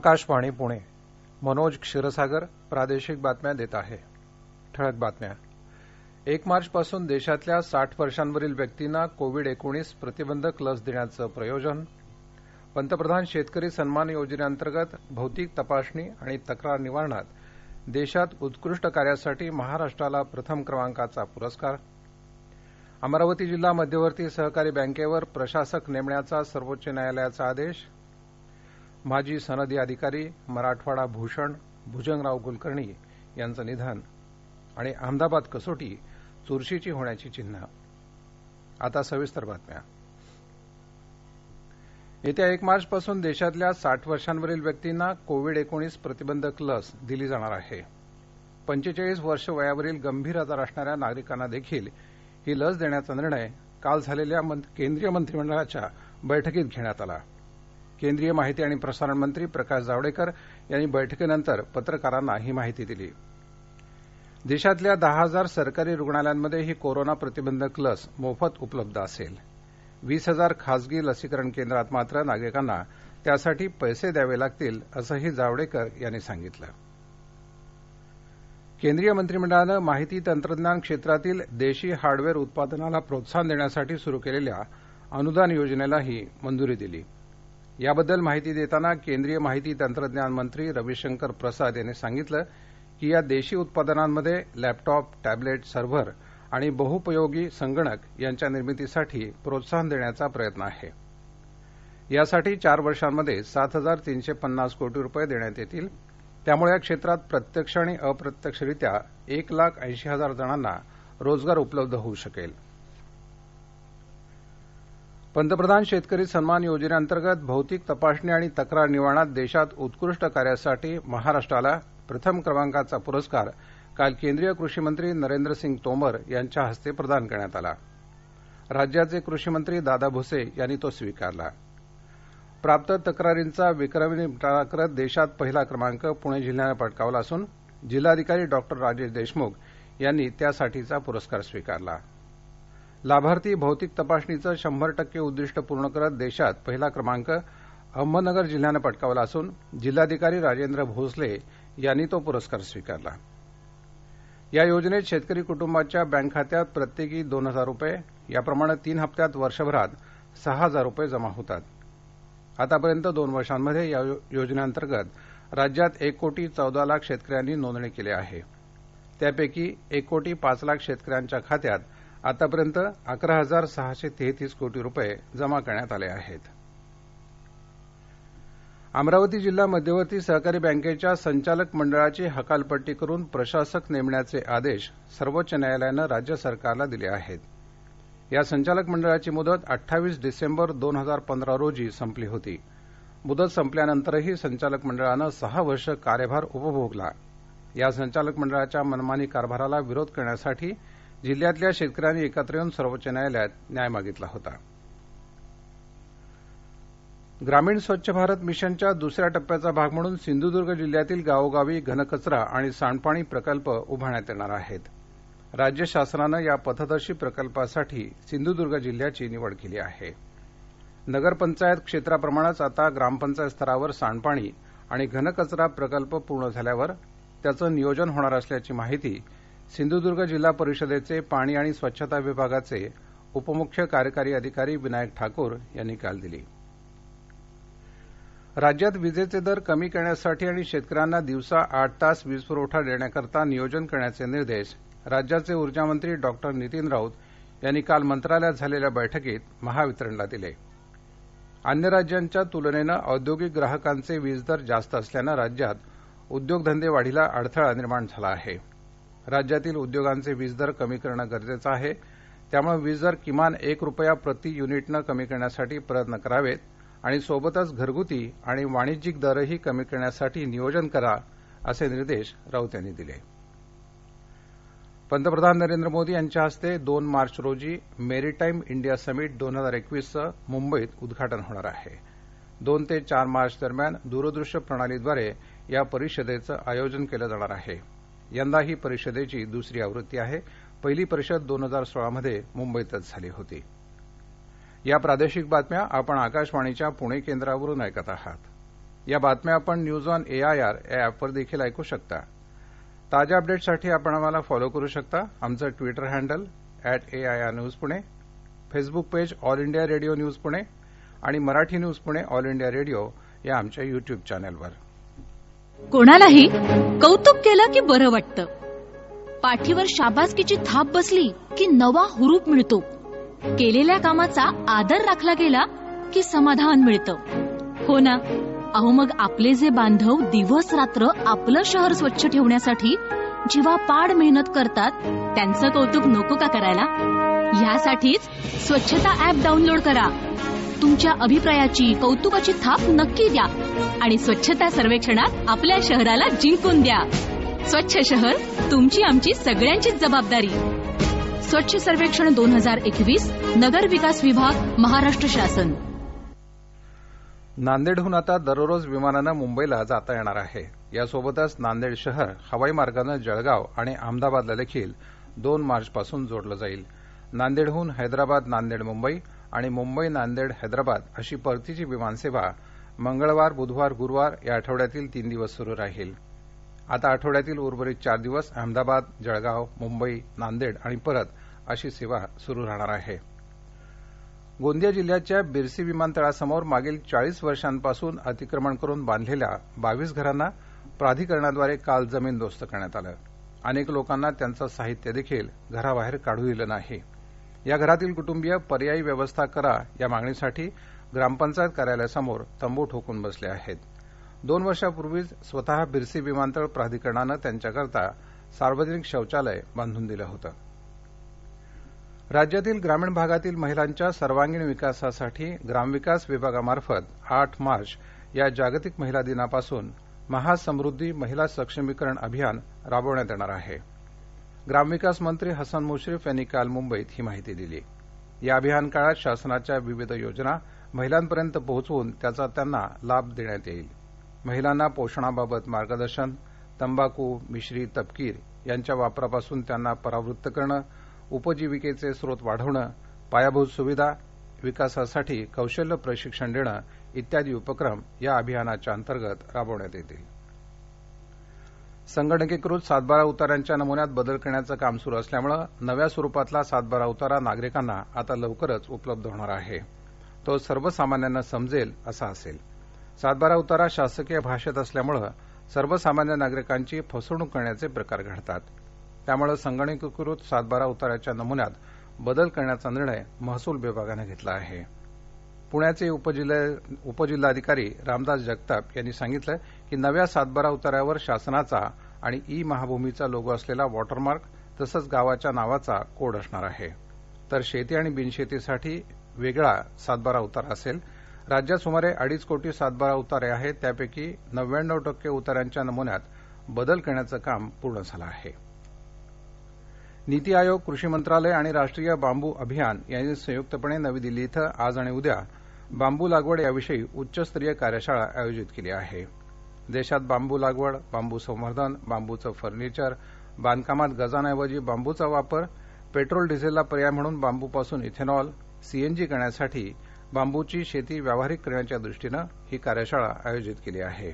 आकाशवाणी पुणे. मनोज क्षीरसागर प्रादेशिक बातम्या देत आहे. ठळक बातम्या. 1 मार्चपासून देशातल्या 60 वर्षांवरील व्यक्तींना कोविड-19 प्रतिबंधक लस देण्याचं प्रयोजन. पंतप्रधान शेतकरी सन्मान योजनेअंतर्गत भौतिक तपासणी आणि तक्रार निवारणात देशात उत्कृष्ट कार्यासाठी महाराष्ट्राला प्रथम क्रमांकाचा पुरस्कार. अमरावती जिल्हा मध्यवर्ती सहकारी बँकेवर प्रशासक नेमण्याचा सर्वोच्च न्यायालयाचा आदेश. माजी सनदी अधिकारी मराठवाडा भूषण भुजंगराव कुलकर्णी यांचं निधन आणि अहमदाबाद कसोटी चुरशीची होण्याची चिन्ह. आता सविस्तर बातम्या. येत्या 1 मार्चपासून देशातल्या 60 वर्षांवरील व्यक्तींना कोविड-19 प्रतिबंधक लस दिली जाणार आहे. 45 वर्ष वयावरील गंभीर आजार असणाऱ्या नागरिकांना देखील ही लस देण्याचा निर्णय काल झालेल्या केंद्रीय मंत्रिमंडळाच्या बैठकीत घेण्यात आला. केंद्रीय माहिती आणि प्रसारण मंत्री प्रकाश जावडेकर यांनी बैठकीनंतर पत्रकारांना ही माहिती दिली. देशातल्या 10,000 सरकारी रुग्णालयांमध्ये ही कोरोना प्रतिबंधक लस मोफत उपलब्ध असेल. 20,000 खासगी लसीकरण केंद्रात मात्र नागरिकांना त्यासाठी पैसे द्यावे लागतील असंही जावडेकर यांनी सांगितलं. केंद्रीय मंत्रिमंडळानं माहिती तंत्रज्ञान क्षेत्रातील देशी हार्डवेअर उत्पादनाला प्रोत्साहन देण्यासाठी सुरू केलेल्या अनुदान योजनेलाही मंजुरी दिली. याबद्दल माहिती देताना केंद्रीय माहिती तंत्रज्ञान मंत्री रविशंकर प्रसाद यांनी सांगितलं की या देशी उत्पादनांमध्ये लॅपटॉप, टॅबलेट, सर्व्हर आणि बहुपयोगी संगणक यांच्या निर्मितीसाठी प्रोत्साहन देण्याचा प्रयत्न आहे. यासाठी 4 वर्षांमध्ये 7,350 कोटी रुपये देण्यात येतील. त्यामुळे या क्षेत्रात प्रत्यक्ष आणि अप्रत्यक्षरित्या 1,80,000 जणांना रोजगार उपलब्ध होऊ शकेल. पंतप्रधान शेतकरी सन्मान योजनेअंतर्गत भौतिक तपासणी आणि तक्रार निवारणात देशात उत्कृष्ट कार्यासाठी महाराष्ट्राला प्रथम क्रमांकाचा पुरस्कार काल केंद्रीय कृषी मंत्री नरेंद्र सिंग तोमर यांच्या हस्ते प्रदान करण्यात आला. राज्याचे कृषी मंत्री दादा भुसे यांनी तो स्वीकारला. प्राप्त तक्रारींचा विक्रमी निपटारा करत देशात पहिला क्रमांक पुणे जिल्ह्यानं पटकावला असून जिल्हाधिकारी डॉक्टर राजेश देशमुख यांनी त्यासाठीचा पुरस्कार स्वीकारला. लाभार्थी भौतिक तपासणीचं 100% उद्दिष्ट पूर्ण करत देशात पहिला क्रमांक अहमदनगर जिल्ह्यानं पटकावला असून जिल्हाधिकारी राजेंद्र भोसले यांनी तो पुरस्कार स्वीकारला. या योजनेत शेतकरी कुटुंबाच्या बँक खात्यात प्रत्येकी 2,000 रुपये याप्रमाणे 3 हप्त्यात वर्षभरात 6,000 रुपये जमा होतात. आतापर्यंत 2 वर्षांमध्ये या योजनेअंतर्गत राज्यात 1,14,00,000 शेतकऱ्यांनी नोंदणी केली आहे. त्यापैकी 1,05,00,000 शेतकऱ्यांच्या खात्यात आतापर्यंत 11,633 कोटी रुपये जमा करण्यात आले आहेत. अमरावती जिल्हा मध्यवर्ती सहकारी बँकेच्या संचालक मंडळाची हकालपट्टी करून प्रशासक नेमण्याचे आदेश सर्वोच्च न्यायालयानं राज्य सरकारला दिले आहेत. या संचालक मंडळाची मुदत 28 डिसेंबर 2015 रोजी संपली होती. मुदत संपल्यानंतरही संचालक मंडळानं 6 वर्ष कार्यभार उपभोगला. या संचालक मंडळाच्या मनमानी कारभाराला विरोध करण्यासाठी जिल्ह्यातल्या शेतकऱ्यांनी एकत्र येऊन सर्वोच्च न्यायालयात न्याय मागितला होता. ग्रामीण स्वच्छ भारत मिशनच्या दुसऱ्या टप्प्याचा भाग म्हणून सिंधुदुर्ग जिल्ह्यातील गावोगावी घनकचरा आणि सांडपाणी प्रकल्प उभारण्यात येणार आहेत. राज्य शासनानं या पथदर्शी प्रकल्पासाठी सिंधुदुर्ग जिल्ह्याची निवड केली आहे. नगरपंचायत क्षेत्राप्रमाणेच आता ग्रामपंचायत स्तरावर सांडपाणी आणि घनकचरा प्रकल्प पूर्ण झाल्यावर त्याचं नियोजन होणार असल्याची माहिती सिंधुदुर्ग जिल्हा परिषदेचे पाणी आणि स्वच्छता विभागाचे उपमुख्य कार्यकारी अधिकारी विनायक ठाकूर यांनी काल दिली. राज्यात विजेचे दर कमी करण्यासाठी आणि शेतकऱ्यांना दिवसा 8 तास वीज पुरवठा देण्याकरता नियोजन करण्याचे निर्देश राज्याचे ऊर्जामंत्री डॉक्टर नितीन राऊत यांनी काल मंत्रालयात झालेल्या बैठकीत महावितरणला दिले. अन्य राज्यांच्या तुलनेनं औद्योगिक ग्राहकांचे वीज दर जास्त असल्यानं राज्यात उद्योगधंदे वाढीला अडथळा निर्माण झाला आहे. राज्यातील उद्योगांचे वीज दर कमी करणं गरजेचं आहे. त्यामुळे वीज दर किमान 1 रुपया प्रति युनिटनं कमी करण्यासाठी प्रयत्न करावेत आणि सोबतच घरगुती आणि वाणिज्यिक दरही कमी करण्यासाठी नियोजन करा असे निर्देश राऊत यांनी दिले. पंतप्रधान नरेंद्र मोदी यांच्या हस्ते 2 मार्च रोजी मेरीटाईम इंडिया समिट 2021चं मुंबईत उद्घाटन होणार आहे. 2 ते 4 मार्च दरम्यान दूरदृश्य प्रणालीद्वारे या परिषदेचं आयोजन केलं जाणार आहे. यंदा ही परिषदेची दुसरी आवृत्ती आहे. पहिली परिषद 2016 मध्ये मुंबईतच झाली होती. या प्रादेशिक बातम्या आपण आकाशवाणीच्या पुणे केंद्रावरून ऐकत आहात. या बातम्या आपण न्यूज ऑन एआयआर या ऍपवर देखील ऐकू शकता. ताज्या अपडेट्ससाठी आपण आम्हाला फॉलो करू शकता. आमचं Twitter handle @AIRNews Pune, Facebook page All India Radio News Pune आणि Marathi News Pune All India Radio या आमच्या युट्यूब चॅनेलवर. कोणालाही कौतुक केलं की बरं वाटतं. पाठीवर शाबासकीची थाप बसली की नवा हुरूप मिळतो. केलेल्या कामाचा आदर राखला गेला की समाधान मिळतं. हो ना. अहो मग आपले जे बांधव दिवस रात्र आपलं शहर स्वच्छ ठेवण्यासाठी जीवापाड मेहनत करतात त्यांचं कौतुक नको का करायला. ह्यासाठीच स्वच्छता ऍप डाउनलोड करा. तुमच्या अभिप्रायाची कौतुकाची थाप नक्की द्या आणि स्वच्छता सर्वेक्षणात आपल्या शहराला जिंकून द्या. स्वच्छ शहर तुमची आमची सगळ्यांचीच जबाबदारी. स्वच्छ सर्वेक्षण 2021 नगर विकास विभाग महाराष्ट्र शासन. नांदेडहून आता दररोज विमानानं मुंबईला जाता येणार आहे. यासोबतच नांदेड शहर हवाई मार्गानं जळगाव आणि अहमदाबादला देखील 2 मार्चपासून जोडलं जाईल. नांदेडहून हैदराबाद नांदेड मुंबई आणि मुंबई नांदेड हैदराबाद अशी परतीची विमानसेवा मंगळवार, बुधवार, गुरुवार या आठवड्यातील 3 दिवस सुरू राहील. आता आठवड्यातील उर्वरित 4 दिवस अहमदाबाद, जळगाव, मुंबई, नांदेड आणि परत अशी सेवा सुरू राहणार आहे. गोंदिया जिल्ह्याच्या बिरसी विमानतळासमोर मागील 40 वर्षांपासून अतिक्रमण करून बांधलेल्या 22 घरांना प्राधिकरणाद्वारे काल जमीनदोस्त करण्यात आलं. अनेक लोकांना त्यांचं साहित्य देखील घराबाहेर काढू दिलं नाही. या घरातील कुटुंबीय पर्यायी व्यवस्था करा या मागणीसाठी ग्रामपंचायत कार्यालयासमोर तंबू ठोकून बसले आहेत. 2 वर्षापूर्वीच स्वतः बिरसी विमानतळ प्राधिकरणानं त्यांच्याकरता सार्वजनिक शौचालय बांधून दिलं होतं. राज्यातील ग्रामीण भागातील महिलांच्या सर्वांगीण विकासासाठी ग्रामविकास विभागामार्फत 8 मार्च या जागतिक महिला दिनापासून महासमृद्धी महिला सक्षमीकरण अभियान राबवण्यात येणार आहे. ग्रामविकास मंत्री हसन मुश्रीफ यांनी काल मुंबईत ही माहिती दिली. या अभियान काळात शासनाच्या विविध योजना महिलांपर्यंत पोहोचवून त्याचा त्यांना लाभ देण्यात येईल. महिलांना पोषणाबाबत मार्गदर्शन, तंबाखू, मिश्री, तपकीर यांच्या वापरापासून त्यांना परावृत्त करणं, उपजीविकेचे स्रोत वाढवणं, पायाभूत सुविधा विकासासाठी कौशल्य प्रशिक्षण देणं इत्यादी उपक्रम या अभियानाच्या अंतर्गत राबवण्यात येतील. संगणकीकृत सातबारा उताऱ्यांच्या नमुन्यात बदल करण्याचं काम सुरू असल्यामुळे नव्या स्वरूपातला सातबारा उतारा नागरिकांना आता लवकरच उपलब्ध होणार आहे. तो सर्वसामान्यांना समजेल असा असेल. सातबारा उतारा शासकीय भाषेत असल्यामुळे सर्वसामान्य नागरिकांची फसवणूक करण्याचे प्रकार घडतात. त्यामुळे संगणकीकृत सातबारा उताऱ्याच्या नमुन्यात बदल करण्याचा निर्णय महसूल विभागानं घेतला आहे. पुण्याचे उपजिल्हाधिकारी रामदास जगताप यांनी सांगितलं की नव्या सातबारा उतार्यावर शासनाचा आणि ई महाभूमीचा लोगो असलेला वॉटरमार्क तसंच गावाच्या नावाचा कोड असणार आहे. तर शेती आणि बिनशेतीसाठी वेगळा सातबारा उतारा असेल. राज्यात सुमारे 2.5 कोटी सातबारा उतारे आहेत. त्यापैकी 99% उतार्यांच्या नमुन्यात बदल करण्याचं काम पूर्ण झालं आहे. नीती आयोग, कृषी मंत्रालय आणि राष्ट्रीय बांबू अभियान यांनी संयुक्तपणे नवी दिल्ली इथं आज आणि उद्या बांबू लागवड याविषयी उच्चस्तरीय कार्यशाळा आयोजित केली आहे. देशात बांबू लागवड, बांबू संवर्धन, बांबूचं फर्निचर, बांधकामात गजांऐवजी बांबूचा वापर, पेट्रोल डिझेलला पर्याय म्हणून बांबूपासून इथेनॉल, सीएनजी करण्यासाठी बांबूची शेती व्यावहारिक करण्याच्या दृष्टीनं ही कार्यशाळा आयोजित केली आहे.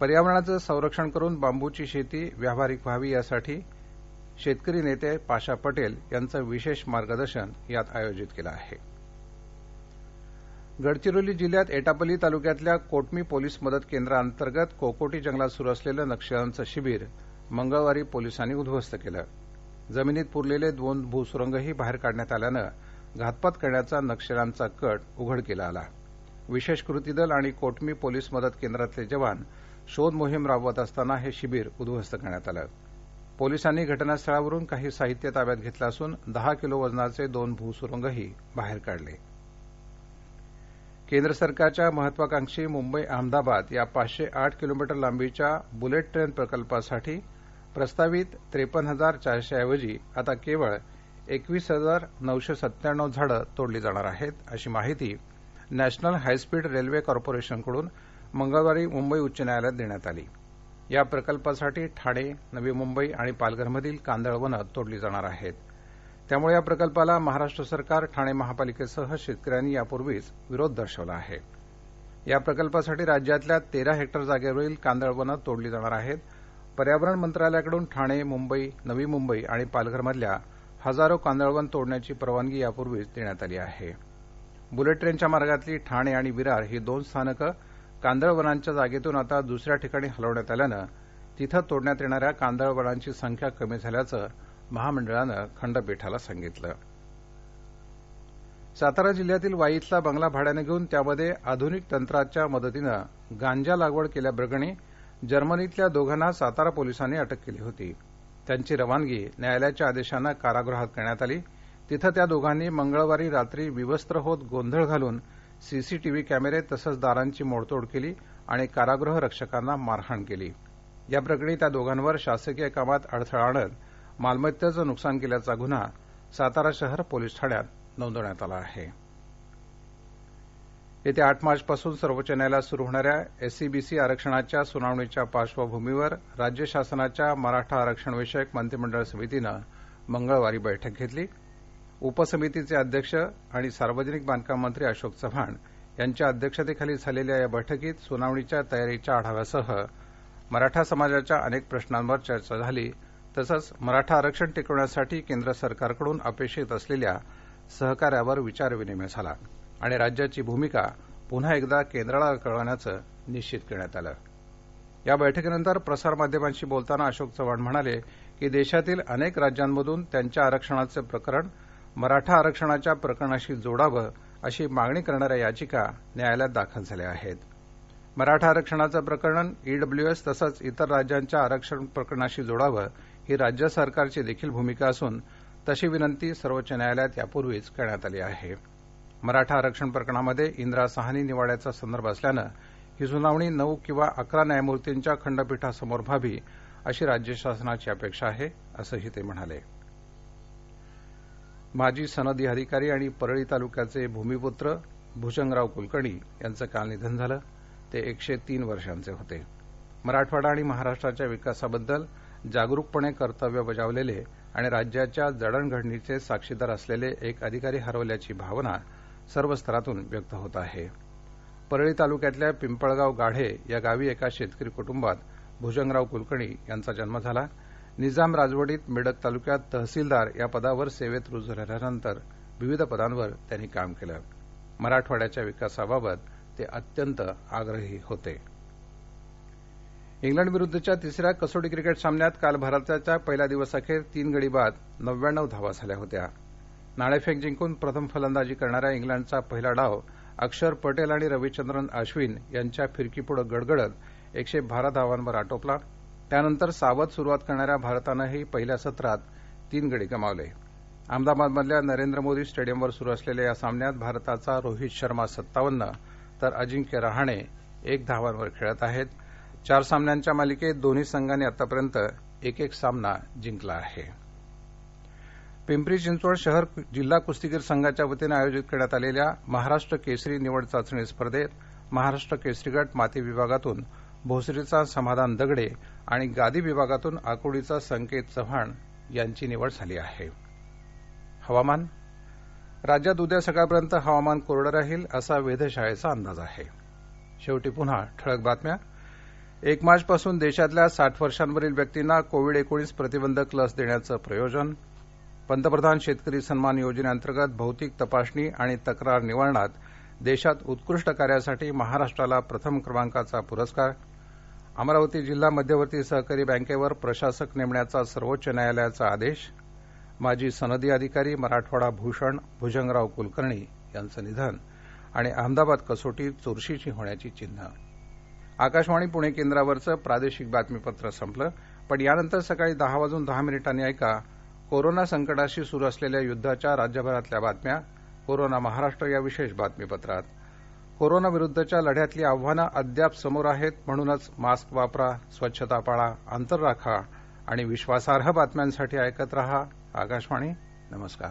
पर्यावरणाचं संरक्षण करून बांबूची शेती व्यावहारिक व्हावी यासाठी शेतकरी नेते पाशा पटेल यांचं विशेष मार्गदर्शन यात आयोजित केलं आहे. गडचिरोली जिल्ह्यात एटापल्ली तालुक्यातल्या कोटमी पोलीस मदत केंद्राअंतर्गत कोकोटी जंगलात सुरू असलेलं नक्षल्यांचं शिबीर मंगळवारी पोलिसांनी उद्ध्वस्त केलं. जमिनीत पुरलेले 2 भूसुरुंगही बाहेर काढण्यात आल्यानं घातपात करण्याचा नक्षल्यांचा कट उघडकीला आला. विशेष कृती दल आणि कोटमी पोलीस मदत केंद्रातले जवान शोध मोहीम राबवत असताना हे शिबीर उद्ध्वस्त करण्यात आलं. पोलिसांनी घटनास्थळावरून काही साहित्य ताब्यात घेतलं असून 10 किलो वजनाचे 2 भूसुरुंगही बाहेर काढले. केंद्र सरकारच्या महत्वाकांक्षी मुंबई अहमदाबाद या 508 किलोमीटर लांबीच्या बुलेट ट्रेन प्रकल्पासाठी प्रस्तावित 53,400 ऐवजी आता केवळ 21,997 झाडं तोडली जाणार आहेत, अशी माहिती नॅशनल हायस्पीड रेल्वे कॉर्पोरेशनकडून मंगळवारी मुंबई उच्च न्यायालयात देण्यात आली. या प्रकल्पासाठी ठाणे, नवी मुंबई आणि पालघरमधील कांदळ वनं तोडली जाणार आहेत. त्यामुळे या प्रकल्पाला महाराष्ट्र सरकार, ठाणे महापालिकेसह शेतकऱ्यांनी यापूर्वीच विरोध दर्शवला आहे. या प्रकल्पासाठी राज्यातल्या 13 हेक्टर जागेवरील कांदळवनं तोडली जाणार आहेत. पर्यावरण मंत्रालयाकडून ठाणे, मुंबई, नवी मुंबई आणि पालघरमधल्या हजारो कांदळवन तोडण्याची परवानगी यापूर्वीच देण्यात आली आहे. बुलेट ट्रेनच्या मार्गातली ठाणे आणि विरार ही 2 स्थानकं कांदळवनांच्या जागेतून आता दुसऱ्या ठिकाणी हलवण्यात आल्यानं तिथं तोडण्यात येणाऱ्या कांदळवनांची संख्या कमी झाल्याचं महामंडळानं खंडपीठाला सांगितलं. सातारा जिल्ह्यातील वाई इथला बंगला भाड्यानं घेऊन त्यामध्ये आधुनिक तंत्राच्या मदतीनं गांजा लागवड केल्याप्रकरणी जर्मनीतल्या दोघांना सातारा पोलिसांनी अटक केली होती. त्यांची रवानगी न्यायालयाच्या आदेशानं कारागृहात करण्यात आली. तिथं त्या दोघांनी मंगळवारी रात्री विवस्त्र होत गोंधळ घालून सीसीटीव्ही कॅमेरे तसंच दारांची मोडतोड केली आणि कारागृह रक्षकांना मारहाण केली. या प्रकरणी त्या दोघांवर शासकीय कामात अडथळा आणत मालमत्तेचं नुकसान केल्याचा गुन्हा सातारा शहर पोलीस ठाण्यात नोंदवण्यात आला आहे. येत्या 8 मार्चपासून सर्वोच्च न्यायालयात सुरू होणाऱ्या एससीबीसी आरक्षणाच्या सुनावणीच्या पार्श्वभूमीवर राज्य शासनाच्या मराठा आरक्षणविषयक मंत्रिमंडळ समितीनं मंगळवारी बैठक घेतली. उपसमितीचे अध्यक्ष आणि सार्वजनिक बांधकाम मंत्री अशोक चव्हाण यांच्या अध्यक्षतेखाली झालेल्या या बैठकीत सुनावणीच्या तयारीच्या आढाव्यासह मराठा समाजाच्या अनेक प्रश्नांवर चर्चा झाली. तसंच मराठा आरक्षण टिकवण्यासाठी केंद्र सरकारकडून अपेक्षित असलेल्या सहकार्यावर विचारविनिमय झाला आणि राज्याची भूमिका पुन्हा एकदा केंद्राला कळवण्याचं निश्चित करण्यात आलं. या बैठकीनंतर प्रसारमाध्यमांशी बोलताना अशोक चव्हाण म्हणाले की देशातील अनेक राज्यांमधून त्यांच्या आरक्षणाचं प्रकरण मराठा आरक्षणाच्या प्रकरणाशी जोडावं अशी मागणी करणाऱ्या याचिका न्यायालयात दाखल झाल्या आहेत. मराठा आरक्षणाचं प्रकरण ईडब्ल्यूएस तसंच इतर राज्यांच्या आरक्षण प्रकरणाशी जोडावं ही राज्य सरकारची देखील भूमिका असून तशी विनंती सर्वोच्च न्यायालयात यापूर्वीच करण्यात आली आहे. मराठा आरक्षण प्रकरणामध्ये इंदिरा साहनी निवाड्याचा संदर्भ असल्यानं ही सुनावणी 9 किंवा 11 न्यायमूर्तींच्या खंडपीठासमोर व्हावी अशी राज्य शासनाची अपेक्षा आहे असंही ते म्हणाले. माजी सनदी अधिकारी आणि परळी तालुक्याचे भूमिपुत्र भुजंगराव कुलकर्णी यांचं काल निधन झालं. ते 103 वर्षांचे होते. मराठवाडा आणि महाराष्ट्राच्या विकासाबद्दल जागरूकपणे कर्तव्य बजावलेले आणि राज्याच्या जडणघडणीचे साक्षीदार असलेले एक अधिकारी हरवल्याची भावना सर्व स्तरातून व्यक्त होत आहे. परळी तालुक्यातल्या पिंपळगाव गाढे या गावी एका शेतकरी कुटुंबात भुजंगराव कुलकर्णी यांचा जन्म झाला. निजाम राजवटीत मेडक तालुक्यात तहसीलदार या पदावर सेवेत रुजू झाल्यानंतर विविध पदांवर त्यांनी काम केलं. मराठवाड्याच्या विकासाबाबत ते अत्यंत आग्रही होते. इंग्लंड विरुद्धच्या तिसऱ्या कसोटी क्रिकेट सामन्यात काल भारताच्या पहिल्या दिवसाअखेर 3 गडी बाद 99 धावा झाल्या होत्या. नाणेफेक जिंकून प्रथम फलंदाजी करणाऱ्या इंग्लंडचा पहिला डाव अक्षर पटेल आणि रविचंद्रन अश्विन यांच्या फिरकीपुढे गडगडत 112 धावांवर आटोपला. त्यानंतर सावध सुरुवात करणाऱ्या भारतानंही पहिल्या सत्रात 3 गडी गमावले. अहमदाबादमधल्या नरेंद्र मोदी स्टेडियमवर सुरू असलेल्या या सामन्यात भारताचा रोहित शर्मा 57 तर अजिंक्य रहाणे 1 धावांवर खेळत आहेत. 4 सामन्यांच्या मालिकेत दोन्ही संघांनी आतापर्यंत 1-1 सामना जिंकला आहे. पिंपरी चिंचवड शहर जिल्हा कुस्तीगीर संघाच्या वतीनं आयोजित करण्यात आलेल्या महाराष्ट्र केसरी निवड चाचणी स्पर्धेत महाराष्ट्र केसरी गट माती विभागातून भोसरीचा समाधान दगडे आणि गादी विभागातून आकुर्डीचा संकेत चव्हाण यांची निवड झाली आहे. हवामान. राज्यात उद्या सकाळपर्यंत हवामान कोरडं राहील असा वेधशाळेचा अंदाज आहे. शेवटी पुन्हा ठळक बातम्या. 1 मार्चपासून देशातल्या 60 वर्षांवरील व्यक्तींना कोविड-19 प्रतिबंधक लस देण्याचं प्रयोजन. पंतप्रधान शेतकरी सन्मान योजनेअंतर्गत भौतिक तपासणी आणि तक्रार निवारणात देशात उत्कृष्ट कार्यासाठी महाराष्ट्राला प्रथम क्रमांकाचा पुरस्कार. अमरावती जिल्हा मध्यवर्ती सहकारी बँकेवर प्रशासक नेमण्याचा सर्वोच्च न्यायालयाचा आदेश. माजी सनदी अधिकारी मराठवाडा भूषण भुजंगराव कुलकर्णी यांचं निधन आणि अहमदाबाद कसोटी चुरशीची होण्याची चिन्ह. आकाशवाणी पुणे केंद्रावरचं प्रादेशिक बातमीपत्र संपलं. पण यानंतर सकाळी 10:10 ऐका कोरोना संकटाशी सुरू असलेल्या युद्धाच्या राज्यभरातल्या बातम्या. कोरोना महाराष्ट्र या विशेष बातमीपत्रात कोरोना विरुद्धच्या लढ्यातली आव्हानं अद्याप समोर आहेत. म्हणूनच मास्क वापरा, स्वच्छता पाळा, अंतर राखा आणि विश्वासार्ह बातम्यांसाठी ऐकत रहा आकाशवाणी. नमस्कार.